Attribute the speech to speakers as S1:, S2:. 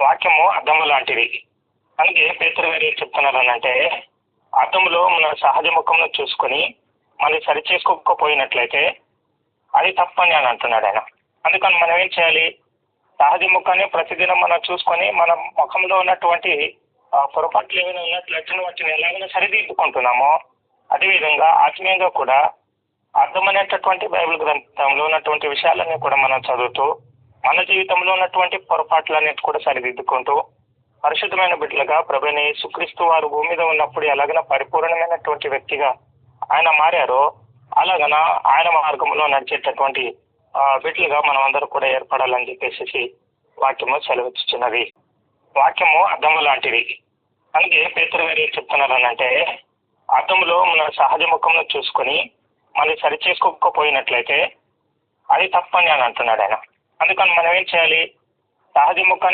S1: వాక్యము అద్దము లాంటిది. అందుకే పేతురు గారు ఏం చెప్తున్నారనంటే, అద్దములో మన సహజ ముఖంలో చూసుకొని మనం సరి చేసుకోకపోయినట్లయితే అది తప్పని అని అంటున్నాడు ఆయన. అందుకని మనం ఏం చేయాలి? సహజ ముఖాన్ని ప్రతిదినం మనం చూసుకొని మన ముఖంలో ఉన్నటువంటి పొరపాట్లు ఏమైనా ఉన్నట్లయితే వాటిని ఎలాగైనా సరిదిద్దుకుంటున్నామో, అదేవిధంగా ఆత్మీయంగా కూడా అర్థమనేటటువంటి బైబిల్ గ్రంథంలో ఉన్నటువంటి విషయాలన్నీ కూడా మనం చదువుతూ మన జీవితంలో ఉన్నటువంటి పొరపాట్లన్నిటి కూడా సరిదిద్దుకుంటూ పరిశుద్ధమైన బిడ్డలుగా ప్రభువైన యేసుక్రీస్తు వారు భూమి మీద ఉన్నప్పుడు ఎలాగైనా పరిపూర్ణమైనటువంటి వ్యక్తిగా ఆయన మారారో అలాగన ఆయన మార్గంలో నడిచేటటువంటి బిడ్డలుగా మనం అందరూ కూడా ఏర్పడాలని చెప్పేసి వాక్యము సెలవిస్తున్నది. వాక్యము అద్దము లాంటిది. అందుకే పేతురు గారు ఏం చెప్తున్నారనంటే, అద్దములో మన సహజ ముఖంలో చూసుకొని మనం సరి చేసుకోకపోయినట్లయితే అది తప్పని అని అంటున్నాడు ఆయన. అందుకని మనం ఏం చేయాలి? సహజ ముఖాన్ని